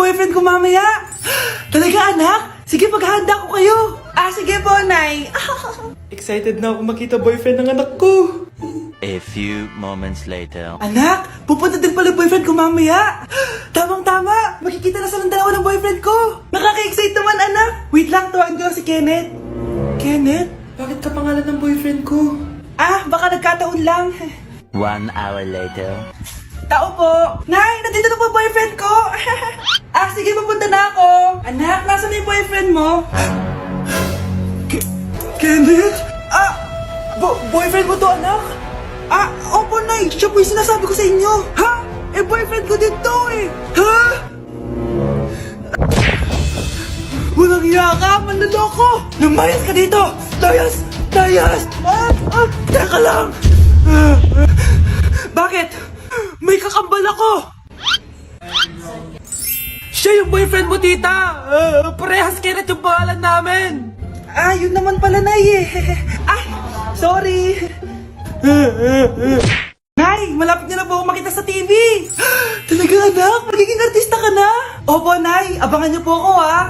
boyfriend ko mamaya. Talaga, anak? Sige, paghahanda ko kayo. Sige po, Nay. Excited na ako makita boyfriend ng anak ko. A few moments later. Anak, pupunta din pala boyfriend ko mamaya. Tamang-tama, makikita na silang dalawa ng boyfriend ko. Nakaka-excite naman, anak. Wait lang, tuwaan ko si Kenneth. Kenneth? Bakit ka pangalan ng boyfriend ko? Baka nagkataon lang. 1 hour later. Tao po. Nay, nandito na po boyfriend ko. Sige, pupunta na ako. Anak, nasa na yung boyfriend mo? Kenneth? Boyfriend mo to, anak? Opo, Nay. Siya po yung sinasabi ko sa inyo. Ha? Boyfriend ko din to eh. Ha? Walang iya ka, manloloko. Lumayas ka dito. Layas! Teka lang. Bakit? May kakambal ako. Siya yung boyfriend mo, tita. Parehas Kenneth yung pangalan namin. Yun naman pala, Nay eh. Sorry. Nay, malapit niyo na po ako makita sa TV. Talaga, anak? Magiging artista ka na? Opo, Nay. Abangan niyo po ako, ha?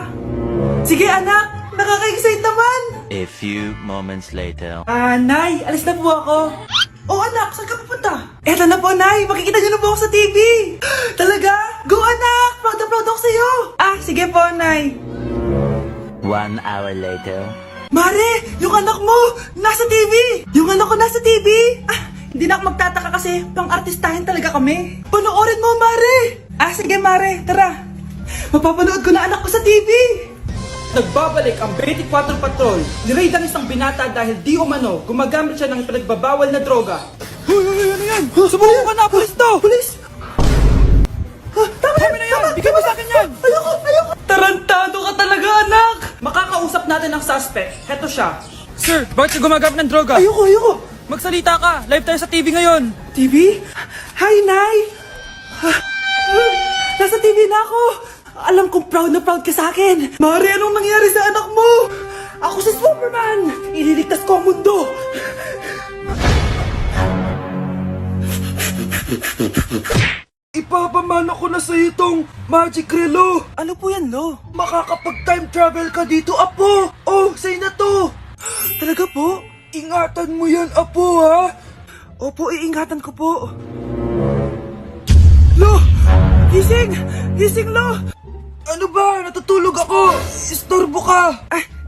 Sige, anak. Nakaka-excite naman. A few moments later. Nay, alis na po ako. Anak, saan ka pupunta? Eto na po, Nay. Makikita niyo na po ako sa TV. Talaga? Go, anak. Proud na proud ako sa'yo. Sige po, Nay. 1 hour later. Mare, yung anak mo, nasa TV. Yung anak ko nasa TV. Hindi na ako magtataka kasi pang-artistahin talaga kami. Panoorin mo, Mare. Sige, Mare. Tara. Mapapanood ko na anak ko sa TV. Nagbabalik ang 24 Patrol. Niraid ang isang binata dahil di umano gumagamit siya ng pinagbabawal na droga. Ano yan? Sumuko ka na, pulis to. Pulis. Tama na yan! Bigay mo sa akin yan! Ayoko. Tarantado ka talaga, anak. Makakausap natin ang suspect. Heto siya. Sir, bakit ka gumagamit ng droga? Ayoko. Magsalita ka! Live tayo sa TV ngayon! TV? Hi, Nay. Nasa TV na ako. Alam kong proud na proud ka sa akin. Mare, anong nangyari sa anak mo? Ako si Superman. Ililigtas ko ang mundo. Ipapamana ko na sa itong Magic Relo! Ano po yan, Lo? Makakapag-time travel ka dito, Apo! Sa'yo na to! Talaga po? Ingatan mo yan, Apo, ha? Opo, iingatan ko po. Lo! Gising, Lo! Ano ba? Natutulog ako! Istorbo ka!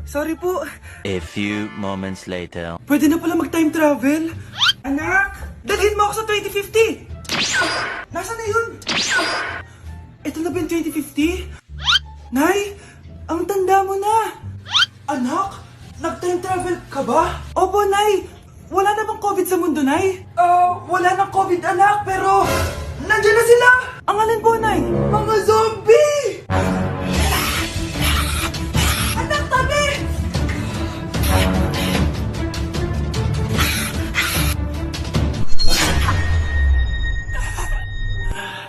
Sorry po. A few moments later. Pwede na pala mag-time travel? Anak, dalhin mo ako sa 2050! Nasaan na yun? Ito na ba yung 2050? Nay, ang tanda mo na! Anak, nag-time travel ka ba? Opo, Nay! Wala na bang COVID sa mundo, Nay? Wala nang COVID, anak, pero nandiyan na sila! Ang alin po, Nay? Mga zombie! Anak, tabi!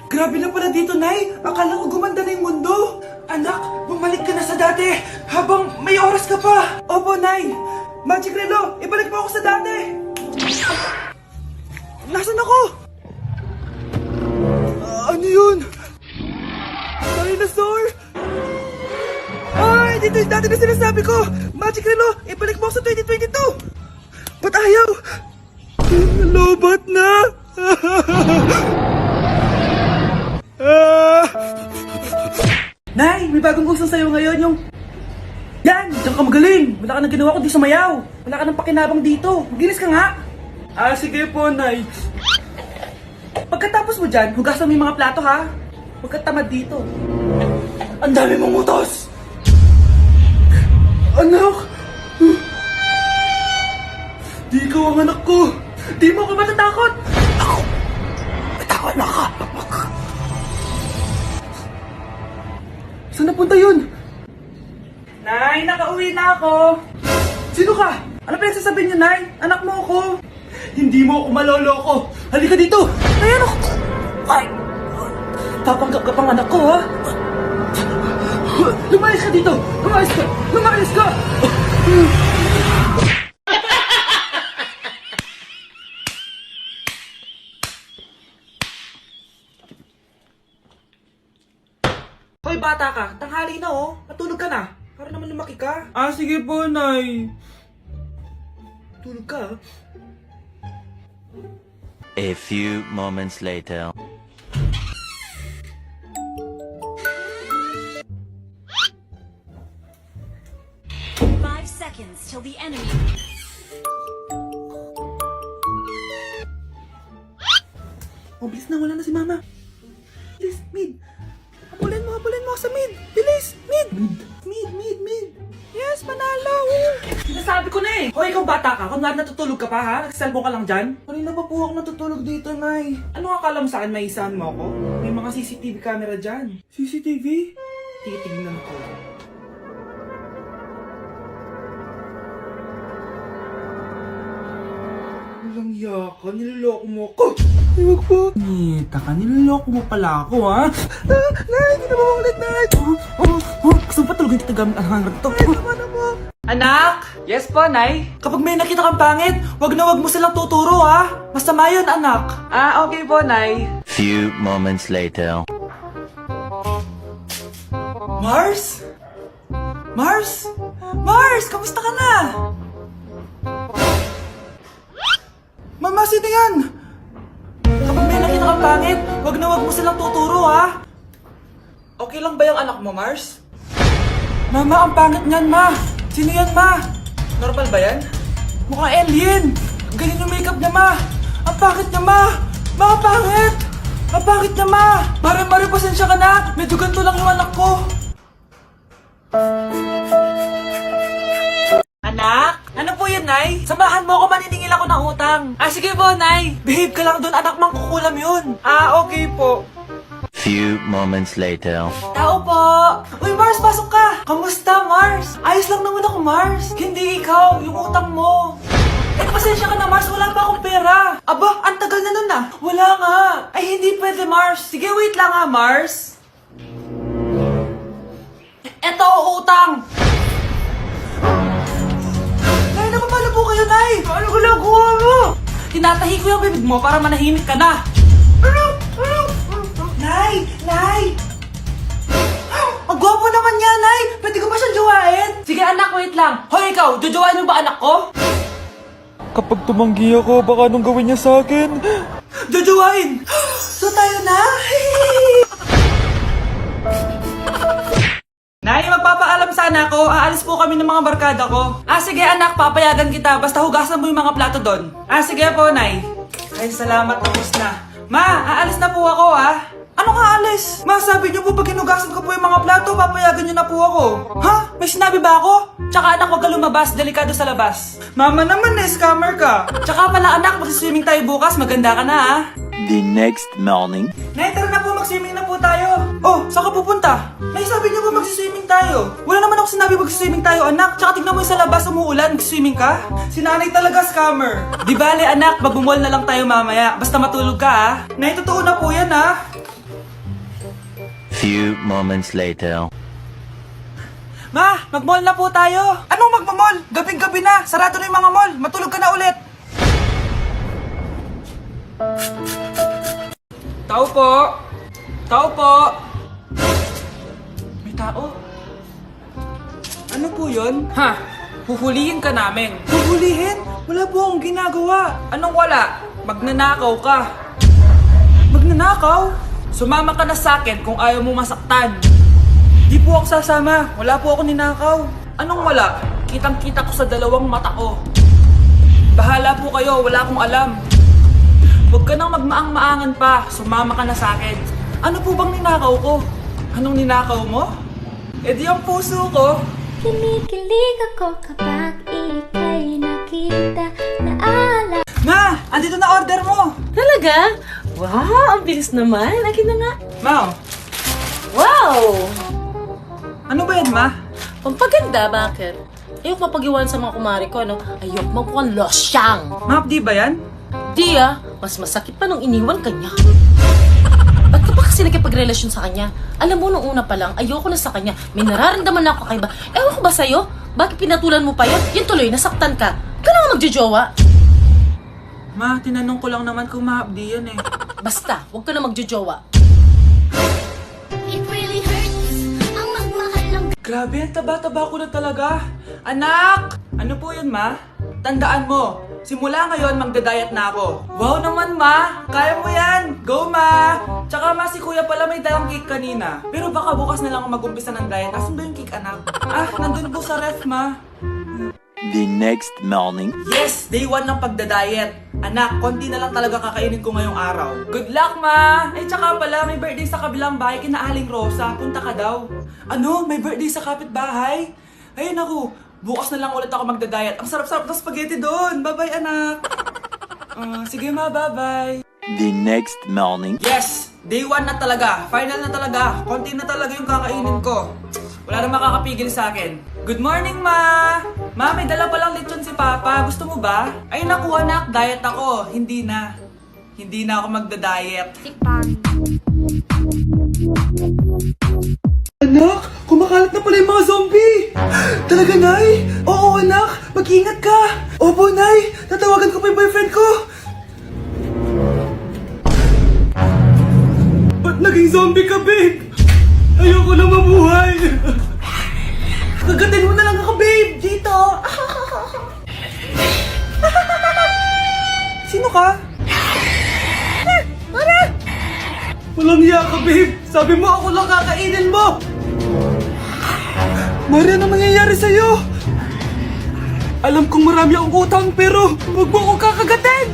Grabe na pala dito, Nay! Akala ko gumanda na yung mundo! Anak, bumalik ka na sa dati habang may oras ka pa! Opo, Nay! Magic Relo, ibalik mo ako sa dati! Nasaan ako? Ano yun? Dinosaur? Dito yung dati na sinasabi ko! Magic Relo, ibalik mo ako sa 2022! Ba't ayaw? Lobat na! Nay, may bagong gusto sa'yo ngayon yung... Yan! Diyan ka magaling! Wala ka nang ginawa kundi sumayaw! Wala ka nang pakinabang dito! Maginis ka nga! Sige po, Nay. Pagkatapos mo dyan, hugasan mo yung mga plato, ha? Huwag ka tamad dito. Ang dami mong utos! Anak! Di ikaw ang anak ko! Di mo ako matatakot! Ako! Matakot na ka! Saan napunta yun? Nay, nakauwi na ako! Sino ka? Ano pinagsasabi niyo, Nay? Anak mo ako! Hindi mo ako maloloko! Halika dito! Ay, ano? Ay! Papanggap ka pang anak ko, ha? Lumayas ka dito! Lumayas ka! Lumayas ka! Hoy bata ka, tanghali na oh. Matulog ka na. Para naman lumaki ka. Ah, sige po, Nay. Tulog ka ah. A few moments later. Five seconds till the enemy. Oh, bilis na, wala na si mama. Bilis, mid. Habulin mo sa mid. Bilis, mid. Mid. Yes, manalo. Sinasabi ko na eh. Hoy, ikaw bata ka. Kung natutulog ka pa ha? Nagsiselfon ka lang dyan? Kanina pa po ako natutulog dito, Nay. Ano akala mo sa akin, maisahan mo ako? May mga CCTV camera dyan. CCTV? Titignan ko. Walang yaka, niloloko mo ako. Huwag po. Nita ka, niloloko mo pala ako, ha? Nay, hindi na mo ulit, Nay. Gusto mo pa tulogin kita gamit ang hangar to? Nay, tama na mo. Anak! Yes po, Nay. Kapag may nakita kang pangit, wag mo silang tuturo, ha? Masama yun, anak. Ah, okay po, Nay. Few moments later. Mars? Mars? Mars, kamusta ka na? Mama, sino yan? Kapag may nakita kang pangit, wag mo silang tuturo, ha? Okay lang ba yung anak mo, Mars? Mama, ang pangit niyan, Ma. Sino yan, Ma? Normal ba yan? Mukhang alien. Ganyan yung makeup niya, Ma. Ang pangit niya, Ma. Ma, ang pangit. Ang pangit niya, Ma. Mare, pasensya ka na. Medyo ganito lang yung anak ko. Anak? Ano po yun, Nay? Samahan mo ako, maniningil ako ng utang. Ah, sige po, Nay. Behave ka lang dun, anak, mangkukulam yun. Ah, okay po. Few moments later. Tao po! Uy, Mars, pasok ka! Kamusta, Mars? Ayos lang naman ako, Mars. Hindi ikaw, yung utang mo. Eh, pasensya ka na, Mars. Wala pa akong pera. Aba, ang tagal na nun ah. Wala nga. Ay, hindi pwede, Mars. Sige, wait lang ha, Mars. Eto, utang. Nay, napapala po kayo, Nay. Ano ginagawa mo? Tinatahi ko yung bibig mo para manahimik ka na. Nay! Ang gwapo naman niya, Nay! Pwede ko ba siyang jowain? Sige anak, wait lang. Hoy ikaw, jojowain mo ba anak ko? Kapag tumanggi ako, baka anong gawin niya sa akin? Jojowain! So tayo na? Nay, magpapaalam sana ako. Aalis po kami ng mga barkada ko. Ah, sige anak, papayagan kita. Basta hugasan mo yung mga plato doon. Ah, sige po, Nay. Ay, salamat. Tapos na. Ma, aalis na po ako, ah. Ano ka alis? Ma, sabi niyo po pag hinugasan ko po yung mga plato, papayagan niyo na po ako. Ha? May sinabi ba ako? Tsaka anak, huwag ka lumabas. Delikado sa labas. Mama naman, scammer ka. Tsaka pala anak, magsiswimming tayo bukas. Maganda ka na, ah. The next morning. Nay, tara na po, mag-swimming na po tayo. Oh, saan ka pupunta? Nay, sabi niyo po mag-swimming tayo. Wala naman ako sinabi mag-swimming tayo, anak. Tsaka tignan mo yung sa labas, umuulan, mag-swimming ka. Si nanay talaga scammer. Di bale, anak, magbumol na lang tayo mamaya. Basta matulog ka, ah. Nay, totoo na po yan, ah. Few moments later. Ma, mag-mall na po tayo. Anong magmamall? Gabing-gabi na. Sarado na yung mga mall. Matulog ka na ulit. Tao po. Tao po. May tao. Ano po yun? Ha? Huhulihin ka namin. Huhulihin? Wala po akong ginagawa. Anong wala? Magnanakaw ka. Magnanakaw? Sumama ka na sa akin kung ayaw mo masaktan. Di po ako sasama. Wala po ako ninakaw. Anong wala? Kitang-kita ko sa dalawang mata ko. Bahala po kayo. Wala akong alam. Huwag ka nang magmaang-maangan pa. Sumama ka na sa akin. Ano po bang ninakaw ko? Anong ninakaw mo? Eh di ang puso ko. Kinikilig ako kapag ika'y nakita na ala. Ma! Andito na order mo! Talaga? Wow, ang bilis naman. Akin na nga. Ma! Wow! Ano ba yan, Ma? Pampaganda, bakit? Ayok mapag-iwan sa mga kumari ko, no? Ayok magmukhang losyang. Ma, di ba yan? Di mas masakit pa nung iniwan ka niya. Ba't ka pa kasi nakipagrelasyon sa kanya? Alam mo, nung una pa lang, ayoko na sa kanya. May nararamdaman na ako kakaiba. Ewan ko ba sa'yo? Bakit pinatulan mo pa yan? Yan tuloy, nasaktan ka. Ka na nga magjojowa. Ma, tinanong ko lang naman kung mahabdi yan eh. Basta, huwag ka na magjojowa. It really hurts Grabe, ang taba-taba ko na talaga. Anak! Ano po yun, ma? Tandaan mo, simula ngayon magda-diet na ako. Wow naman, ma! Kaya mo yan! Go, ma! Tsaka ma, si kuya pala may dalang cake kanina. Pero baka bukas na lang ako mag-umpisa ng diet. Asan ba yung cake, anak? Ah, nandun po sa ref, ma. The next morning. Yes! Day 1 ng pagda-diet. Anak, konti na lang talaga kakainin ko ngayong araw. Good luck, ma! Ay, tsaka pala, may birthday sa kabilang bahay kina Aling Rosa. Punta ka daw. Ano? May birthday sa kapitbahay? Ay, naku. Bukas na lang ulit ako magda-diet. Ang sarap-sarap ng spaghetti doon. Bye-bye, anak. Sige, ma. Bye-bye. The next morning. Yes! Day 1 na talaga. Final na talaga. Konti na talaga yung kakainin ko. Wala na makakapigil sa akin. Good morning, ma! Ma, may dala palang lechon si Papa. Gusto mo ba? Ay, naku, anak. Diet ako. Hindi na. Hindi na ako magda-diet. Anak, kumakalat na pala yung mga zombie! Talaga, Nay? Oo, anak! Mag-ingat ka! Opo, Nay! Tatawagan ko pa yung boyfriend ko! Ba't naging zombie ka, babe? Ayoko na mabuhay! Kagatin mo na lang ako, babe! Dito! Sino ka? Walang hiya ka, babe! Sabi mo ako lang kakainin mo! Maria, ano mangyayari sa'yo? Alam kong marami akong utang pero huwag mo akong kakagatin!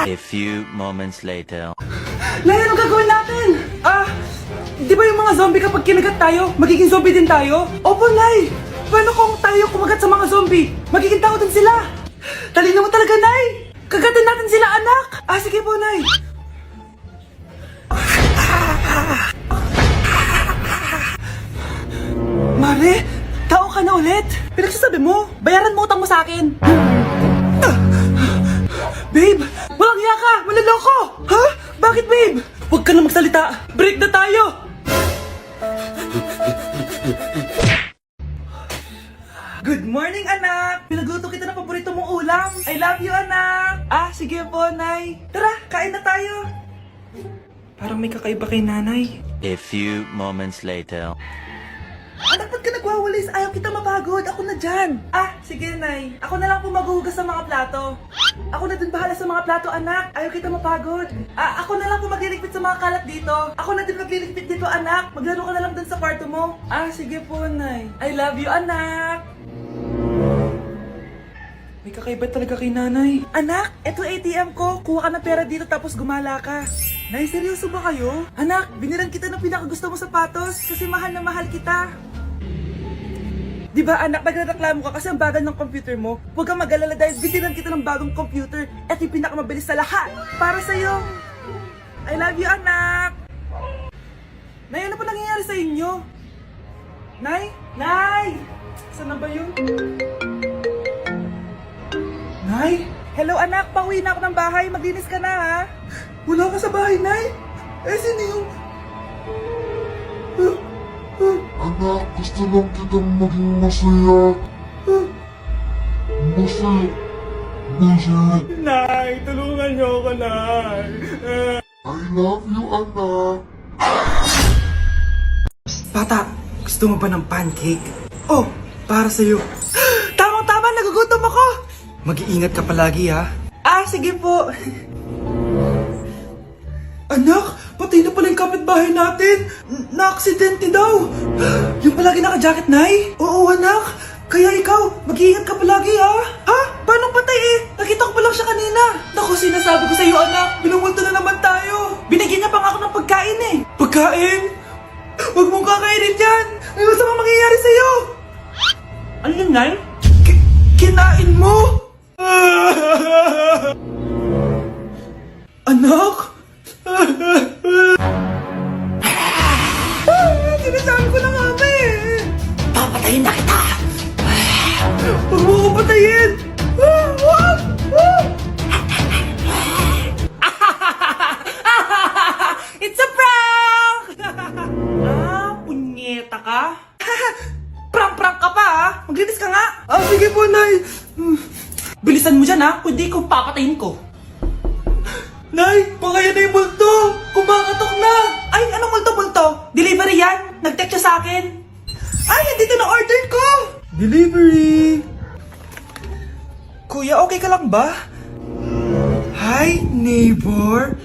A few moments later. Nay, ano gagawin natin? Di ba yung mga zombie kapag kinagat tayo, magiging zombie din tayo? Opo, Nay! Paano kung tayo kumagat sa mga zombie? Magiging tao din sila! Talino mo talaga, Nay! Kagatin natin sila, anak! Sige po, Nay! Mare, tao ka na ulit? Pinagsasabi mo, bayaran mo utang mo sa akin. Babe, walang hiya ka! Manloloko! Ha? Bakit, babe? Huwag ka na magsalita. Break na tayo! Good morning, anak! Pinagluto kita ng paborito mong ulam. I love you, anak! Sige po, Nay. Tara, kain na tayo. Parang may kakaiba kay nanay. A few moments later. Anak, ba't ka nagwawalis? Ayaw kita mapagod. Ako na dyan. Sige, Nay. Ako na lang po maghuhugas sa mga plato. Ako na din bahala sa mga plato, anak. Ayaw kita mapagod. Ako na lang po magliligpit sa mga kalat dito. Ako na din magliligpit dito, anak. Maglaro ka na lang dun sa kwarto mo. Sige po, Nay. I love you, anak. May kakaiba talaga kay nanay. Anak, eto ATM ko. Kuha ka ng pera dito tapos gumala ka. Nay, seryoso ba kayo? Anak, binilan kita ng pinakagusto mo sapatos kasi mahal na mahal kita. Di ba, anak, nagreklamo ka kasi ang bagal ng computer mo? Huwag kang mag-alala dahil binilan kita ng bagong computer at yung pinakamabilis sa lahat. Para sa'yo. I love you, anak. Nay, ano pa nangyayari sa inyo? Nay? Nay! Saan na ba yun? Nay? Hello, anak. Pauwi na ako ng bahay. Maglinis ka na, ha? Wala ka sa bahay, Nay? Sino yung... Anak, gusto lang kitang maging masaya. Masaya. Nay, tulungan niyo ako, Nay. I love you, anak. Bata, gusto mo ba ng pancake? Oh, para sa'yo. Tamang-tama, nagugutom ako. Mag-iingat ka palagi, ha? Sige po. Anak, patay na pala yung kapitbahay natin. Na-aksidente daw. Yung palagi naka-jacket, Nay? Oo, anak. Kaya ikaw, mag-iingat ka palagi, ha? Ha? Paano patay eh? Nakita ko pa lang siya kanina. Naku, sinasabi ko sa iyo, anak. Binumulto na naman tayo. Binigyan niya pa nga ako ng pagkain eh. Pagkain? Huwag mong kakainin yan. May masama mangyayari sa'yo. Ano yun, Nay? Kinain mo? Anak? Sinasabi ko na nga ba eh. Papatayin na kita. Huwag mo ko patayin. It's a prank! Punyeta ka? Prank-prank ka pa ha? Maglinis ka nga. Sige po, Nay. Bilisan mo dyan ha, kundi kung papatayin ko. Nay, pakaya na yung multo! Kumakatok na! Ay, anong multo-multo? Delivery yan? Nag-text siya sa akin? Ay, andito na order ko! Delivery! Kuya, okay ka lang ba? Hi, neighbor.